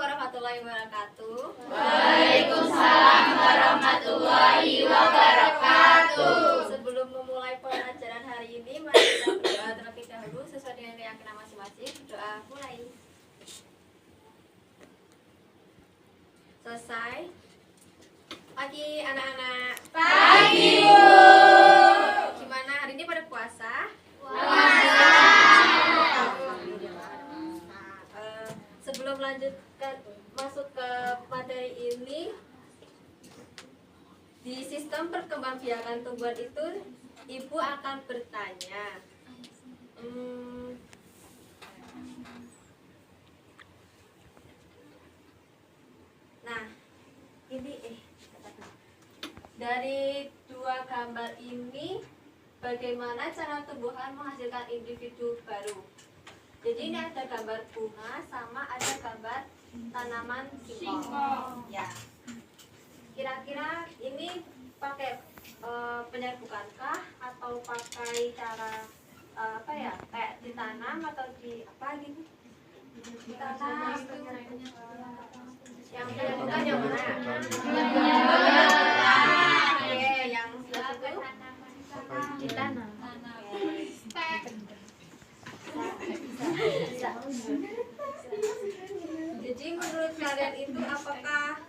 warahmatullahi wabarakatuh. Waalaikumsalam warahmatullahi wabarakatuh. Sebelum memulai pelajaran hari ini, mari kita berdoa terlebih dahulu sesuai dengan keyakinan masing-masing. Doa mulai. Selesai. Pagi anak-anak. Pagi, Bu. Gimana hari ini pada puasa? Puasa. Sebelum melanjutkan masuk ke materi ini, di sistem perkembangbiakan tumbuhan itu ibu akan bertanya, nah ini dari dua gambar ini bagaimana cara tumbuhan menghasilkan individu baru. Jadi ini ada gambar bunga sama ada gambar tanaman singkong. Ya. Kira-kira ini pakai penyerbukankah atau pakai cara apa ya? Kayak ditanam atau di apa gitu? Ditanam. Yang penyerbukan yang mana? Oke, yang sebelah itu ditanam. Jadi menurut kalian itu apakah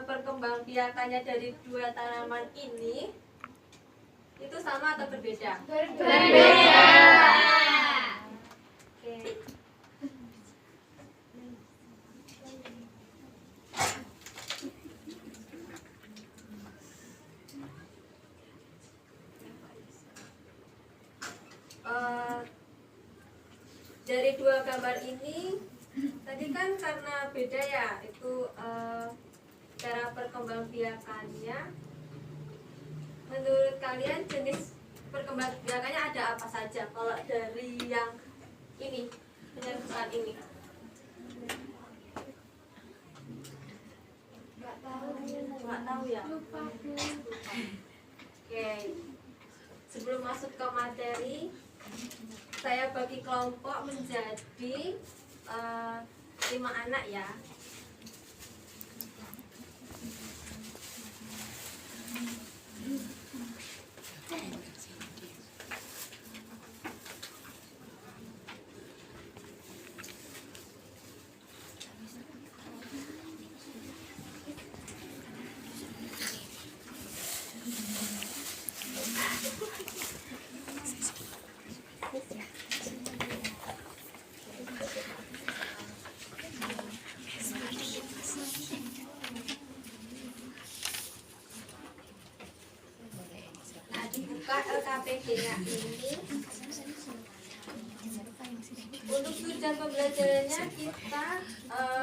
perkembangbiakannya dari dua tanaman ini itu sama atau berbeda? Berbeda. Oke. Dari dua gambar ini tadi kan karena beda ya itu cara perkembangbiakannya. Menurut kalian jenis perkembangbiakannya ada apa saja kalau dari yang ini penyerbukan ini? Nggak tahu ya. Oke. Sebelum masuk ke materi, saya bagi kelompok menjadi 5 anak ya. LKPD-nya ini untuk tujuan pembelajarannya kita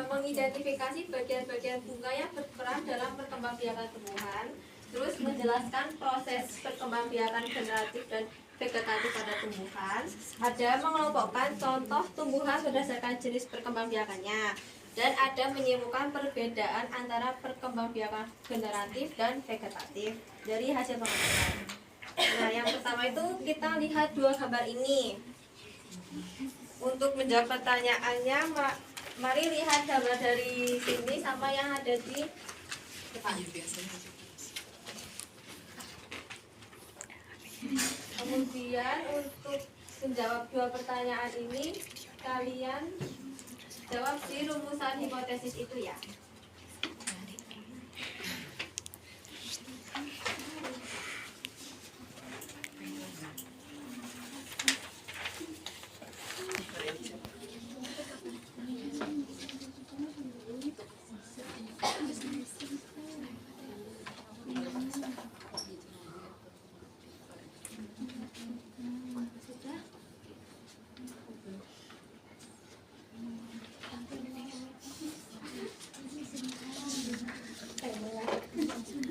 mengidentifikasi bagian-bagian bunga yang berperan dalam perkembangbiakan tumbuhan, terus menjelaskan proses perkembangbiakan generatif dan vegetatif pada tumbuhan, ada mengelompokkan contoh tumbuhan berdasarkan jenis perkembangbiakannya, dan ada menyimpulkan perbedaan antara perkembangbiakan generatif dan vegetatif dari hasil pengamatan. Nah, yang pertama itu kita lihat dua gambar ini. Untuk menjawab pertanyaannya, mari lihat gambar dari sini sama yang ada di depan. Kemudian untuk menjawab dua pertanyaan ini, kalian jawab di rumusan hipotesis itu ya.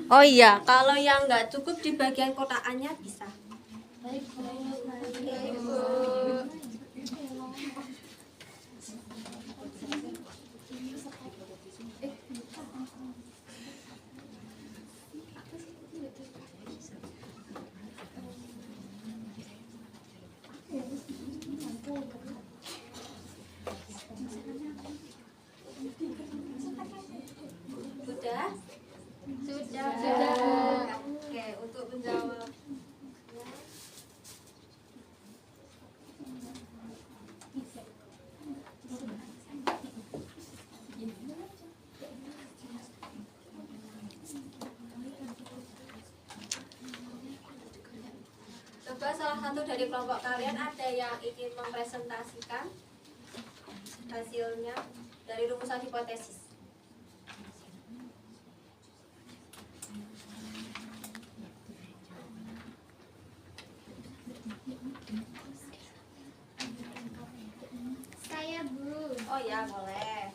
Oh iya, kalau yang nggak cukup di bagian kotakannya bisa. Baik, Coba salah satu dari kelompok kalian ada yang ingin mempresentasikan hasilnya dari rumusan hipotesis. Saya, Bu. Oh ya, boleh.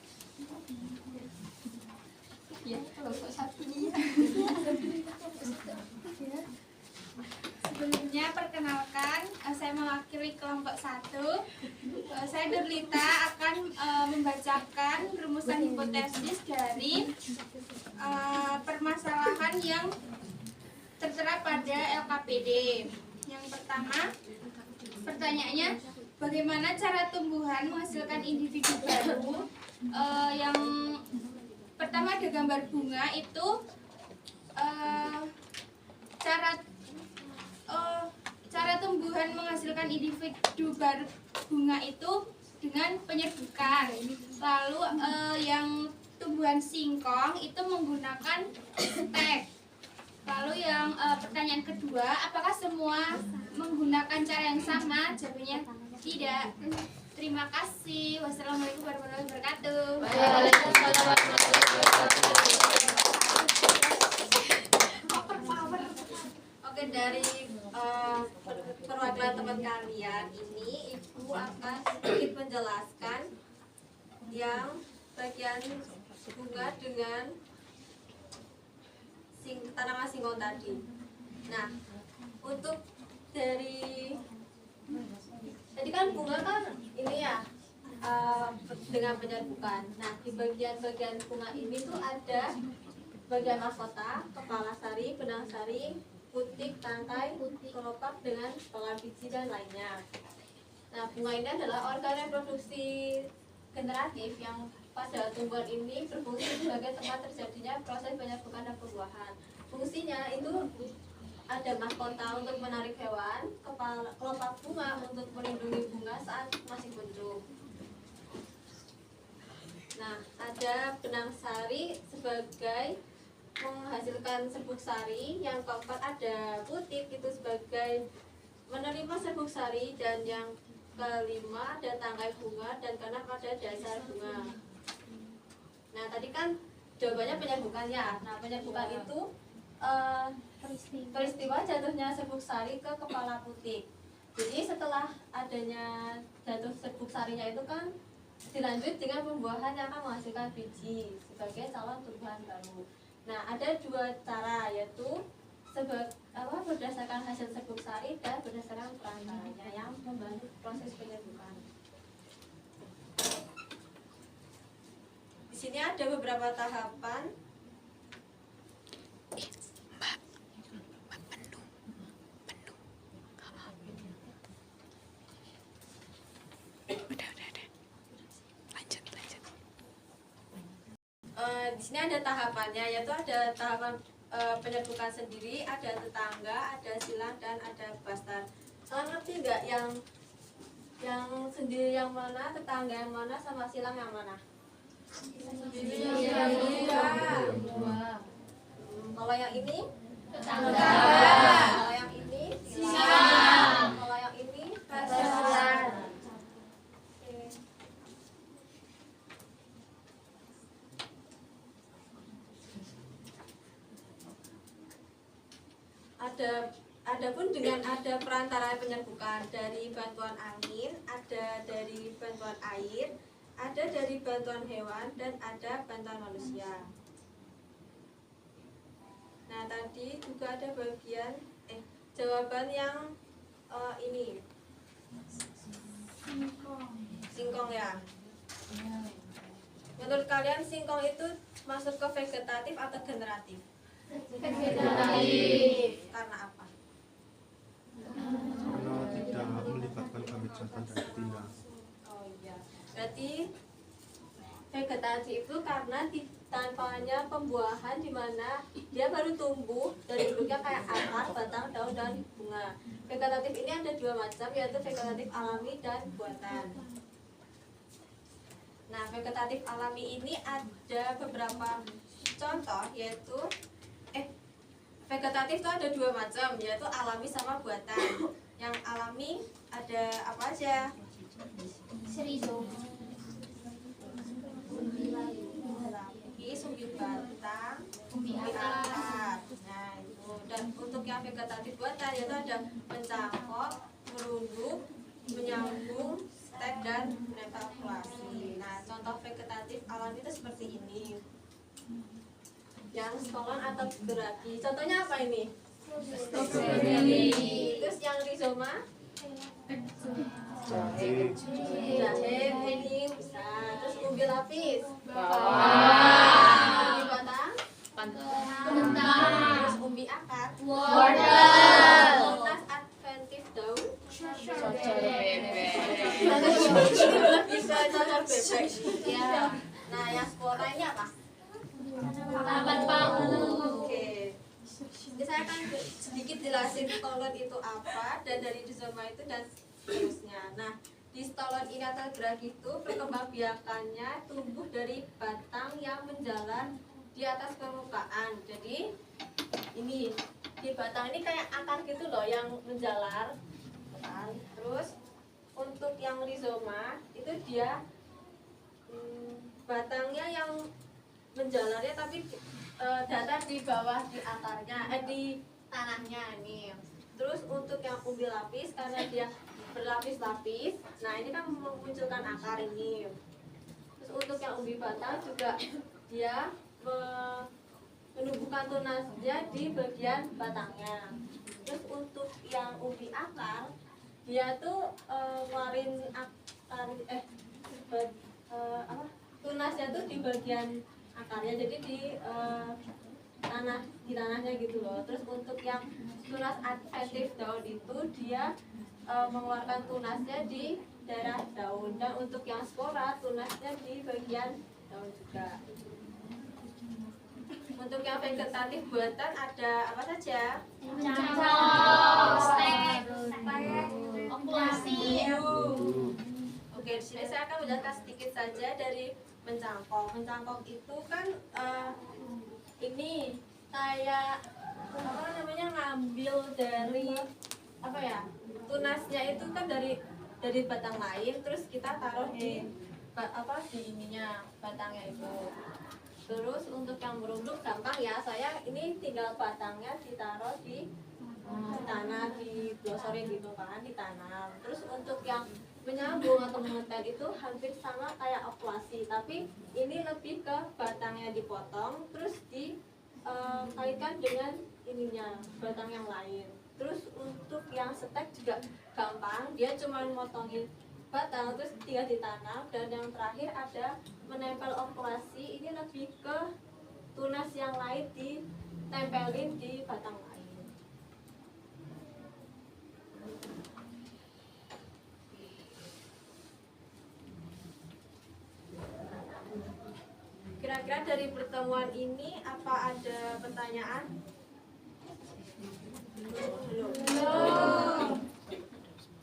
Ya, kelompok 1. Sebelumnya perkenalkan, saya mewakili kelompok 1. Saya Nurlita akan membacakan rumusan hipotesis dari permasalahan yang tertera pada LKPD. Yang pertama, pertanyaannya, bagaimana cara tumbuhan menghasilkan individu baru? Yang pertama ada gambar bunga itu cara tumbuhan menghasilkan individu baru bunga itu dengan penyerbukan. Lalu yang tumbuhan singkong itu menggunakan stek. Lalu yang pertanyaan kedua, apakah semua menggunakan cara yang sama? Jawabannya tidak. Terima kasih. Wassalamualaikum warahmatullahi wabarakatuh. Waalaikumsalam warahmatullahi wabarakatuh. Oke, dari perwakilan teman kalian ini, Ibu akan sedikit menjelaskan yang bagian bunga dengan tanaman singkong tadi. Nah, untuk dari tadi kan bunga kan ini ya dengan penyerbukan. Nah, di bagian-bagian bunga ini tuh ada bagian mahkota, kepala sari, benang sari, putik, tangkai, kelopak dengan kepala biji dan lainnya. Nah, bunga ini adalah organ reproduksi generatif yang pada tumbuhan ini berfungsi sebagai tempat terjadinya proses penyerbukan dan pembuahan. Fungsinya itu ada mahkota untuk menarik hewan, kelopak bunga untuk melindungi bunga saat masih bentuk. Nah, ada benang sari sebagai menghasilkan serbuk sari, yang keempat ada putik itu sebagai menerima serbuk sari, dan yang kelima ada tangkai bunga dan keenam ada dasar bunga. Nah, tadi kan jawabannya penyerbukan ya. Nah, penyerbukan itu peristiwa jatuhnya serbuk sari ke kepala putik. Jadi setelah adanya jatuh serbuk sarinya itu kan dilanjut dengan pembuahan yang akan menghasilkan biji sebagai calon tumbuhan baru. Nah, ada dua cara, yaitu berdasarkan hasil serbuk sari dan berdasarkan perantaranya yang membantu proses penyerbukan. Di sini ada beberapa tahapan. Di sini ada tahapannya, yaitu ada tahapan penyerbukan sendiri, ada tetangga, ada silang, dan ada bastar. Kalian ngerti nggak yang sendiri yang mana, tetangga yang mana, sama silang yang mana? Kalau yang ini Tetangga. kalau yang ini silang, kalau yang ini bastar. Adapun dengan ada perantara penyerbukan dari bantuan angin, ada dari bantuan air, ada dari bantuan hewan, dan ada bantuan manusia. Nah, tadi juga ada bagian jawaban yang ini singkong ya. Menurut kalian singkong itu masuk ke vegetatif atau generatif? Vegetatif. Karena apa? Karena tidak melibatkan kebijakan dan betina. Oh iya, berarti vegetatif itu karena tanpanya pembuahan, di mana dia baru tumbuh dari bentuknya kayak akar, batang, daun, dan bunga. Vegetatif ini ada dua macam, yaitu vegetatif alami dan buatan. Nah, vegetatif alami ini ada beberapa contoh, yaitu vegetatif itu ada dua macam, yaitu alami sama buatan. yang alami ada apa aja? Rizoma. Umbi batang, Umbi akar. Nah itu. Dan untuk yang vegetatif buatan yaitu ada mencangkok, merunduk, menyambung, stek dan metakulasi. Nah contoh vegetatif alami itu seperti ini. Yang stolon atau geragi. Contohnya apa ini? Terus yang rizoma? Jahe, kuning, bisa. Terus umbi lapis. Umbi batang. Terus umbi akar. Tunas adventif daun. Bisa cocor bebek. Ya. Nah, yang spora ini apa? Taman paku. Oke. Jadi saya akan sedikit jelasin stolon itu apa dan dari rizoma itu dan seterusnya. Nah, di stolon ini atau geragi itu perkembangbiakannya tumbuh dari batang yang menjalar di atas permukaan. Jadi ini di batang ini kayak akar gitu loh yang menjalar. Terus untuk yang rizoma itu dia batangnya yang menjalarnya tapi datar di bawah di akarnya, di tanahnya ini. Terus untuk yang umbi lapis karena dia berlapis-lapis, nah ini kan memunculkan akar ini. Terus untuk yang umbi batang juga dia menumbuhkan tunasnya di bagian batangnya. Terus untuk yang umbi akar, dia tuh ngeluarin akar tunasnya tuh di bagian akarnya, jadi di tanahnya gitu loh. Terus untuk yang tunas adventif daun itu dia mengeluarkan tunasnya di daerah daun, dan untuk yang spora tunasnya di bagian daun juga. Untuk yang vegetatif buatan ada apa saja? Cangkok, stek, okulasi. Oke, di sini saya akan menjelaskan sedikit saja dari mencangkok. Mencangkok itu kan ini kayak apa namanya, ngambil dari apa ya, tunasnya itu kan dari batang lain, terus kita taruh di di ininya batangnya itu. Terus untuk yang merunduk gampang ya, saya ini tinggal batangnya ditaruh di tanah, diglosorin gitu kan, ditanam. Terus untuk yang menyambung atau mengetel itu hampir sama kayak okulasi, tapi ini lebih ke batangnya dipotong terus dikaitkan dengan ininya batang yang lain. Terus untuk yang stek juga gampang, dia cuma motongin batang terus tinggal ditanam. Dan yang terakhir ada menempel okulasi, ini lebih ke tunas yang lain ditempelin di batang lain. Kira-kira dari pertemuan ini apa ada pertanyaan? Belum.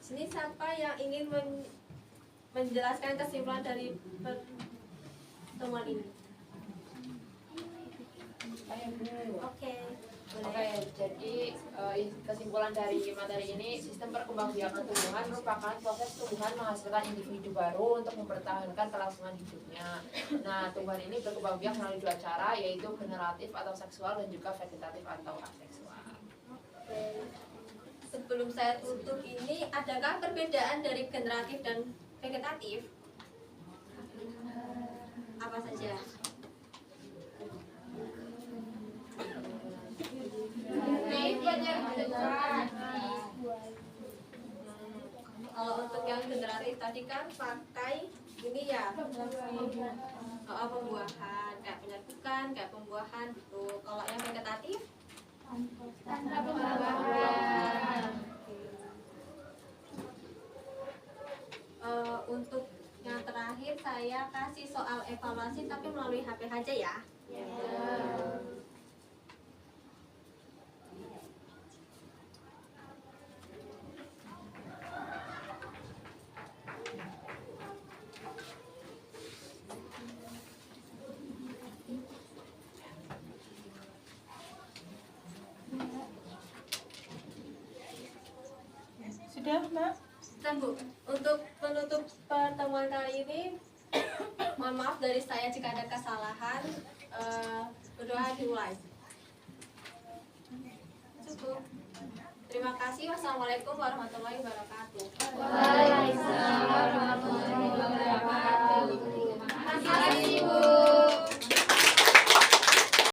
Sini siapa yang ingin menjelaskan kesimpulan dari pertemuan ini? Oke. Oke, jadi kesimpulan dari materi ini, sistem perkembangbiakan tumbuhan merupakan proses tumbuhan menghasilkan individu baru untuk mempertahankan kelangsungan hidupnya. Nah, tumbuhan ini berkembang biak melalui dua cara, yaitu generatif atau seksual dan juga vegetatif atau aseksual. Oke. Sebelum saya tutup ini, adakah perbedaan dari generatif dan vegetatif? Apa saja? Kalau untuk yang generatif tadi kan pakai ini ya, pembuahan, kayak penyerbukan, kayak pembuahan gitu. Kalau yang vegetatif Tanpa pembuahan. Untuk yang terakhir saya kasih soal evaluasi tapi melalui HP aja ya. Sudah, Mbak? Nah, Bu, untuk penutup pertemuan kali ini, mohon maaf dari saya jika ada kesalahan. Berdoa dimulai. Cukup. Terima kasih. Wassalamualaikum warahmatullahi wabarakatuh. Waalaikumsalam warahmatullahi wabarakatuh. Terima kasih.